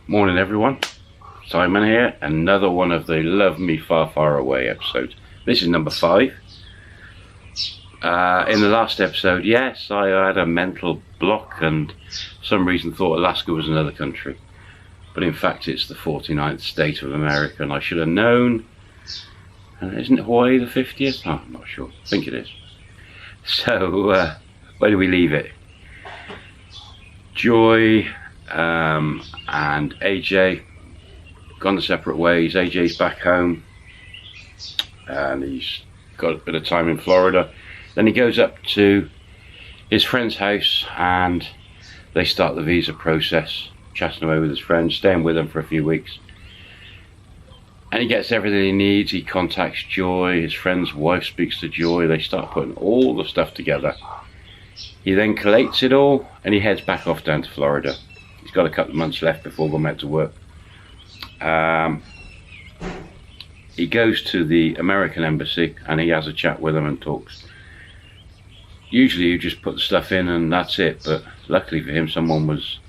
Morning everyone, Simon here, another one of the Love Me Far Far Away episodes. This is number 5. In the last episode, yes, I had a mental block and for some reason thought Alaska was another country. But in fact it's the 49th state of America and I should have known. And isn't Hawaii the 50th? Oh, I'm not sure, I think it is. So, where do we leave it? Joy and AJ gone the separate ways. AJ's back home and he's got a bit of time in Florida. Then he goes up to his friend's house and they start the visa process, chatting away with his friends, staying with him for a few weeks. And he gets everything he needs. He contacts Joy, his friend's wife speaks to Joy, they start putting all the stuff together. He then collates it all and he heads back off down to Florida. He's got a couple of months left before going back to work. He goes to the American embassy and he has a chat with them and talks. Usually you just put the stuff in and that's it, but luckily for him someone was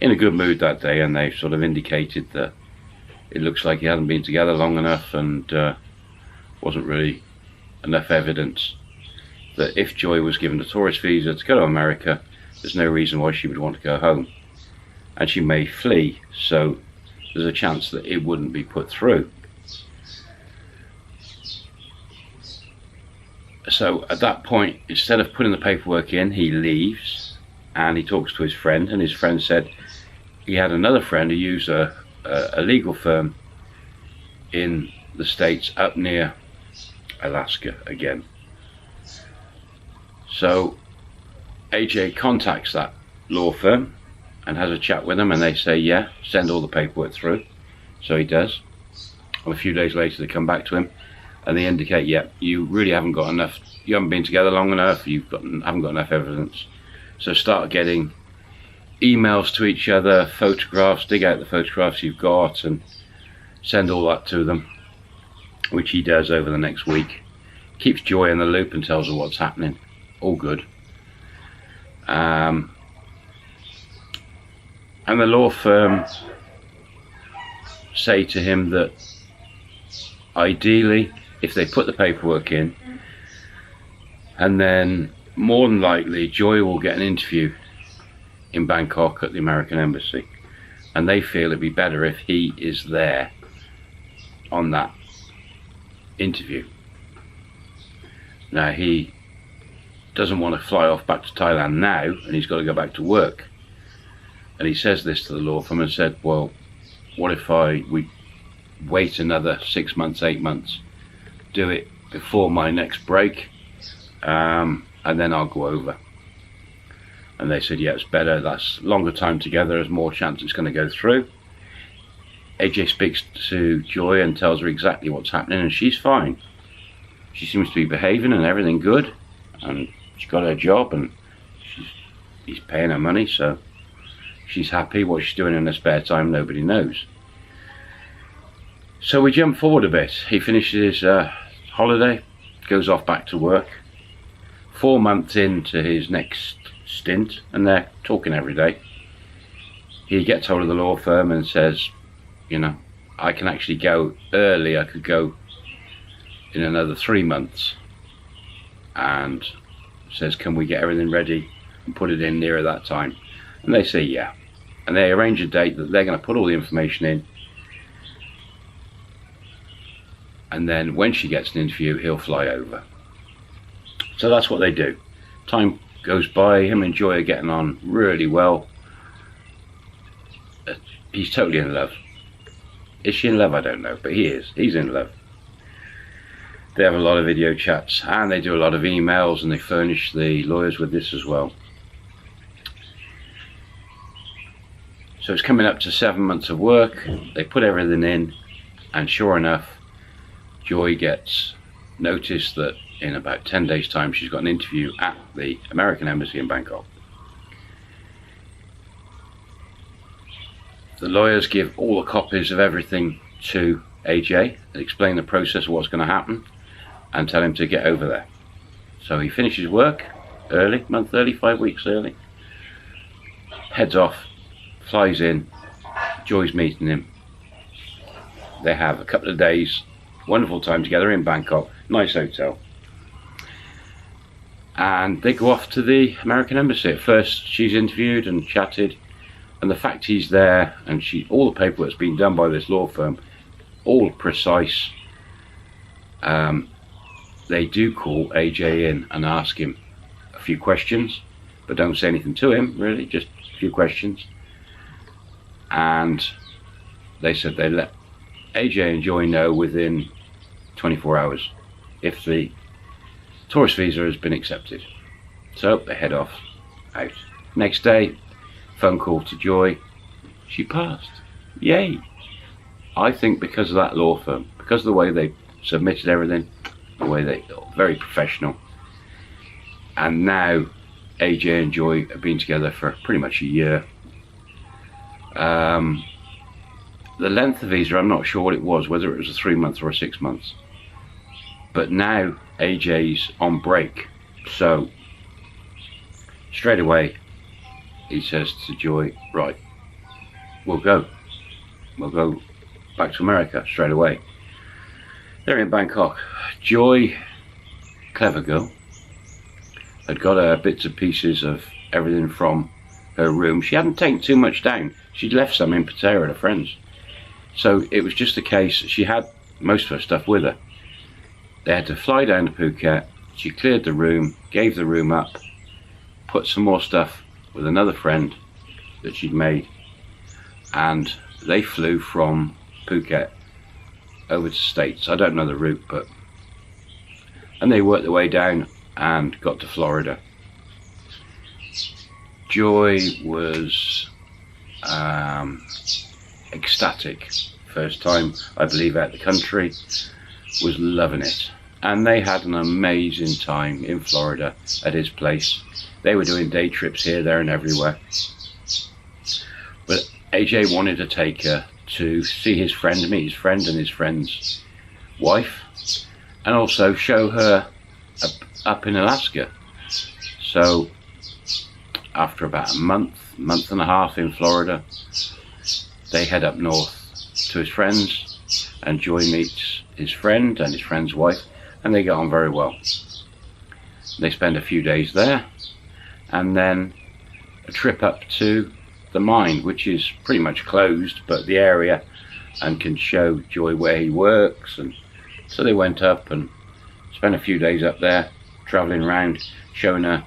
in a good mood that day and they sort of indicated that it looks like he hadn't been together long enough and wasn't really enough evidence that if Joy was given a tourist visa to go to America, there's no reason why she would want to go home. And she may flee, so there's a chance that it wouldn't be put through. So at that point, instead of putting the paperwork in, he leaves and he talks to his friend, and his friend said he had another friend who used a legal firm in the States up near Alaska again. So AJ contacts that law firm and has a chat with them and they say, yeah, send all the paperwork through. So he does. And a few days later they come back to him and they indicate, yeah, you really haven't got enough, you haven't been together long enough, haven't got enough evidence. So start getting emails to each other, photographs, dig out the photographs you've got and send all that to them, which he does over the next week. Keeps Joy in the loop and tells her what's happening. All good. And the law firm say to him that ideally if they put the paperwork in, and then more than likely Joy will get an interview in Bangkok at the American embassy, and they feel it'd be better if he is there on that interview. Now he doesn't want to fly off back to Thailand now and he's got to go back to work, and he says this to the law firm and said, well, what if we wait another 6 months, 8 months, do it before my next break, and then I'll go over. And they said, yeah, it's better, that's longer time together, there's more chance it's going to go through. AJ speaks to Joy and tells her exactly what's happening and she's fine. She seems to be behaving and everything good, and she's got her job and he's paying her money, so she's happy. What she's doing in her spare time nobody knows. So we jump forward a bit. He finishes his holiday, goes off back to work. 4 months into his next stint and they're talking every day. He gets hold of the law firm and says, you know, I can actually go early, I could go in another 3 months, and says, can we get everything ready and put it in nearer that time? And they say yeah, and they arrange a date that they're going to put all the information in, and then when she gets an interview he'll fly over. So that's what they do. Time goes by, him and Joy are getting on really well. He's totally in love. Is she in love? I don't know, but he is. He's in love. They have a lot of video chats and they do a lot of emails, and they furnish the lawyers with this as well. So it's coming up to 7 months of work. They put everything in, and sure enough, Joy gets notice that in about 10 days time she's got an interview at the American embassy in Bangkok. The lawyers give all the copies of everything to AJ and explain the process of what's going to happen and tell him to get over there. So he finishes work early, month early, 5 weeks early, heads off, flies in, Joy's meeting him. They have a couple of days, wonderful time together in Bangkok, nice hotel. And they go off to the American embassy. At first she's interviewed and chatted, and the fact he's there, and all the paperwork's been done by this law firm, all precise. They do call AJ in and ask him a few questions, but don't say anything to him, really, just a few questions. And they said they let AJ and Joy know within 24 hours if the tourist visa has been accepted. So they head off out. Next day, phone call to Joy. She passed. Yay! I think because of that law firm, because of the way they submitted everything, the way they very professional. And now AJ and Joy have been together for pretty much a year. The length of visa, I'm not sure what it was, whether it was a 3 months or a 6 months. But now AJ's on break, so straight away he says to Joy, right, we'll go back to America straight away. They're in Bangkok. Joy, clever girl, had got her bits and pieces of everything from her room. She hadn't taken too much down. She'd left some in Pattaya at her friends. So it was just a case, she had most of her stuff with her. They had to fly down to Phuket. She cleared the room, gave the room up, put some more stuff with another friend that she'd made, and they flew from Phuket over to States. I don't know the route, and they worked their way down and got to Florida. Joy was ecstatic. First time, I believe, out the country, was loving it. And they had an amazing time in Florida at his place. They were doing day trips here, there and everywhere. But AJ wanted to take her to see his friend, meet his friend and his friend's wife, and also show her up in Alaska. So after about a month and a half in Florida, they head up north to his friends, and Joy meets his friend and his friend's wife, and they get on very well. They spend a few days there, and then a trip up to the mine, which is pretty much closed, but the area, and can show Joy where he works. And so they went up and spent a few days up there, traveling around, showing her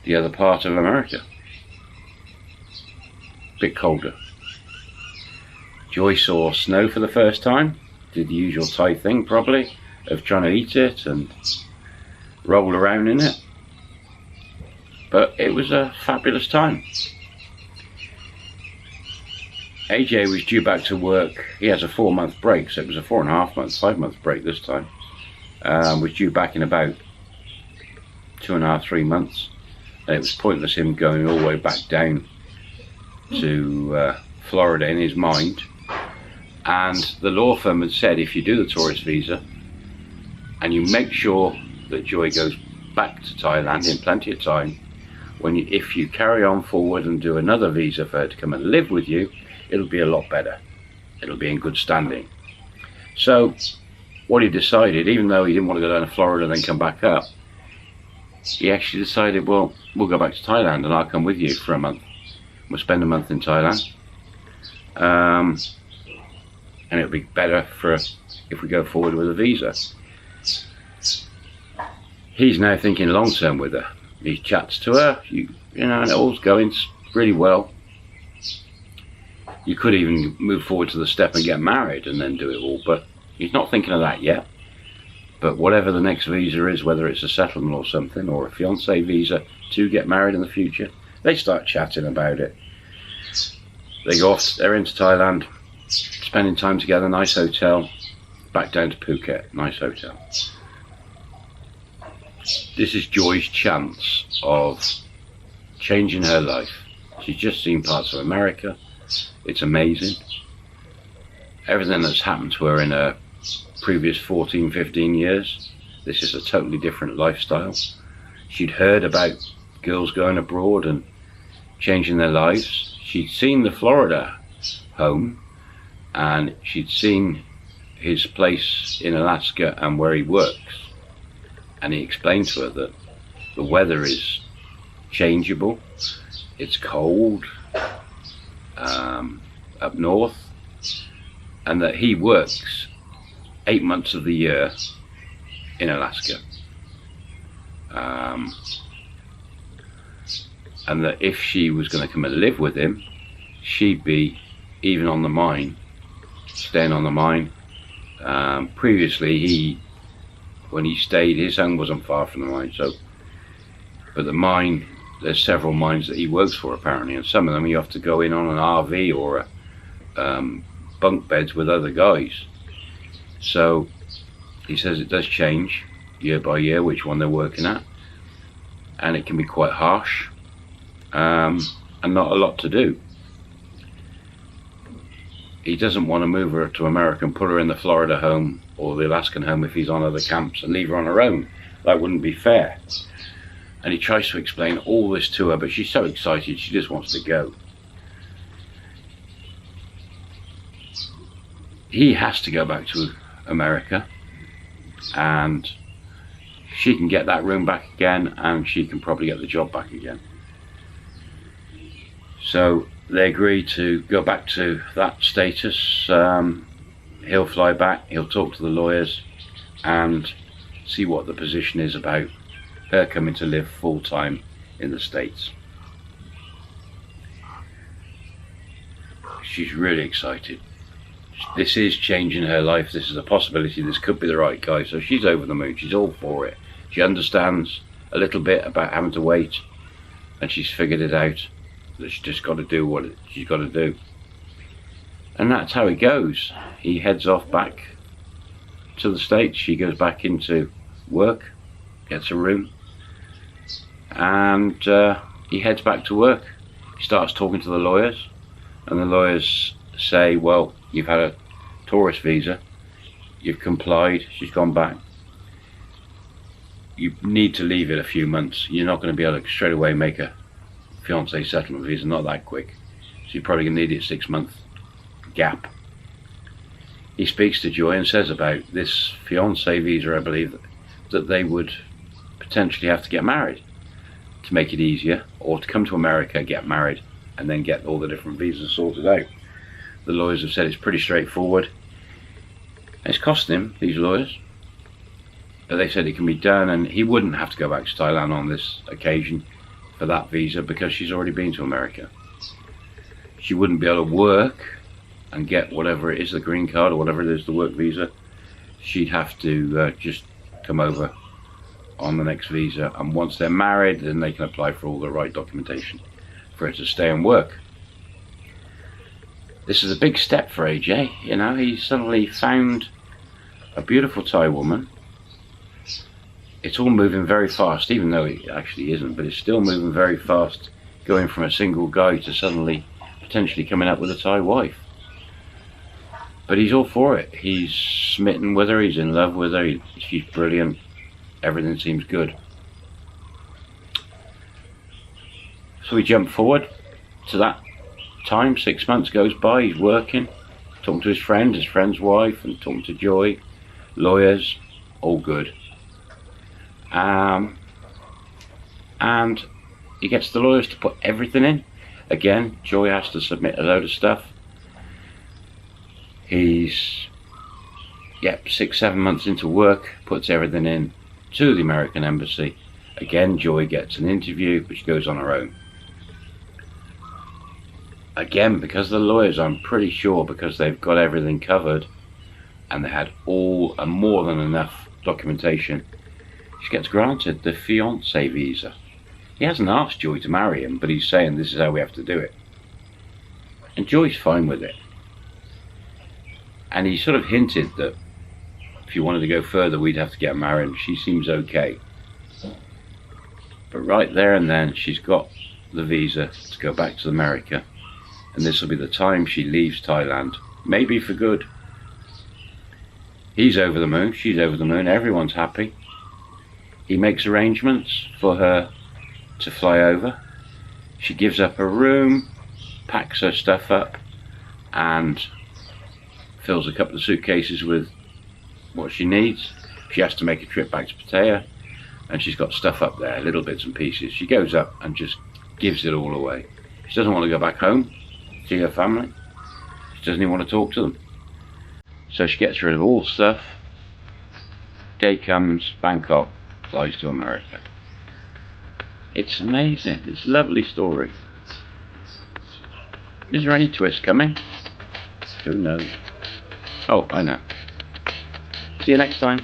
the other part of America. Bit colder. Joy saw snow for the first time, did the usual Thai thing probably, of trying to eat it and roll around in it. But it was a fabulous time. AJ was due back to work. He has a 4-month break, so it was a 4.5 month, 5 month break this time. Was due back in about 2.5, 3 months. And it was pointless him going all the way back down to Florida in his mind. And the law firm had said, if you do the tourist visa and you make sure that Joy goes back to Thailand in plenty of time, if you carry on forward and do another visa for her to come and live with you, it'll be a lot better. It'll be in good standing. So what he decided, even though he didn't want to go down to Florida and then come back up, he actually decided, well, we'll go back to Thailand and I'll come with you for a month. We'll spend a month in Thailand. And it'll be better for if we go forward with a visa. He's now thinking long term with her. He chats to her, you know, and it all's going really well. You could even move forward to the step and get married and then do it all, but he's not thinking of that yet. But whatever the next visa is, whether it's a settlement or something, or a fiancé visa to get married in the future, they start chatting about it. They go off, they're into Thailand, spending time together, nice hotel, back down to Phuket, nice hotel. This is Joy's chance of changing her life. She's just seen parts of America. It's amazing. Everything that's happened to her in her previous 14, 15 years, this is a totally different lifestyle. She'd heard about girls going abroad and changing their lives. She'd seen the Florida home, and she'd seen his place in Alaska and where he works, and he explained to her that the weather is changeable, it's cold up north, and that he works 8 months of the year in Alaska, and that if she was going to come and live with him, she'd be even on the mine, staying on the mine. Previously, when he stayed, his home wasn't far from the mine, but the mine, there's several mines that he works for apparently, and some of them you have to go in on an RV or bunk beds with other guys. So he says it does change year by year which one they're working at, and it can be quite harsh, and not a lot to do. He doesn't want to move her to America and put her in the Florida home or the Alaskan home if he's on other camps, and leave her on her own. That wouldn't be fair. And he tries to explain all this to her, but she's so excited she just wants to go. He has to go back to America, and she can get that room back again, and she can probably get the job back again. So they agree to go back to that status. He'll fly back, he'll talk to the lawyers and see what the position is about her coming to live full-time in the States. She's really excited. This is changing her life. This is a possibility. This could be the right guy. So she's over the moon. She's all for it. She understands a little bit about having to wait, and she's figured it out, that she's just got to do what she's got to do. And that's how it goes. He heads off back to the States. She goes back into work, gets a room, and he heads back to work. He starts talking to the lawyers, and the lawyers say, well, you've had a tourist visa, you've complied. She's gone back. You need to leave it a few months. You're not going to be able to straight away make a fiancé settlement visa, not that quick. So you're probably going to need it 6 month gap. He speaks to Joy and says about this fiancé visa, I believe, that they would potentially have to get married to make it easier, or to come to America, get married, and then get all the different visas sorted out. The lawyers have said it's pretty straightforward. It's costing him, these lawyers, but they said it can be done, and he wouldn't have to go back to Thailand on this occasion for that visa because she's already been to America. She wouldn't be able to work and get whatever it is, the green card or whatever it is, the work visa. She'd have to just come over on the next visa, and once they're married, then they can apply for all the right documentation for her to stay and work. This is a big step for AJ. You know, he suddenly found a beautiful Thai woman. It's all moving very fast, even though it actually isn't, but it's still moving very fast, going from a single guy to suddenly potentially coming up with a Thai wife. But he's all for it. He's smitten with her, he's in love with her, she's brilliant, everything seems good. So we jump forward to that time. 6 months goes by, he's working, talking to his friend's wife, and talking to Joy, lawyers, all good. And he gets the lawyers to put everything in. Again, Joy has to submit a load of stuff. He's 6-7 months into work, puts everything in to the American embassy. Again, Joy gets an interview, but she goes on her own. Again, because the lawyers, I'm pretty sure, because they've got everything covered and they had all and more than enough documentation, she gets granted the fiancé visa. He hasn't asked Joy to marry him, but he's saying this is how we have to do it. And Joy's fine with it. And he sort of hinted that if you wanted to go further, we'd have to get married. She seems okay. But right there and then, she's got the visa to go back to America. And this will be the time she leaves Thailand, maybe for good. He's over the moon, she's over the moon, everyone's happy. He makes arrangements for her to fly over. She gives up her room, packs her stuff up, and fills a couple of suitcases with what she needs. She has to make a trip back to Pattaya, and she's got stuff up there, little bits and pieces. She goes up and just gives it all away. She doesn't want to go back home, see her family. She doesn't even want to talk to them. So she gets rid of all stuff. Day comes, Bangkok, flies to America. It's amazing. It's a lovely story. Is there any twist coming? Who knows? Oh, I know. See you next time.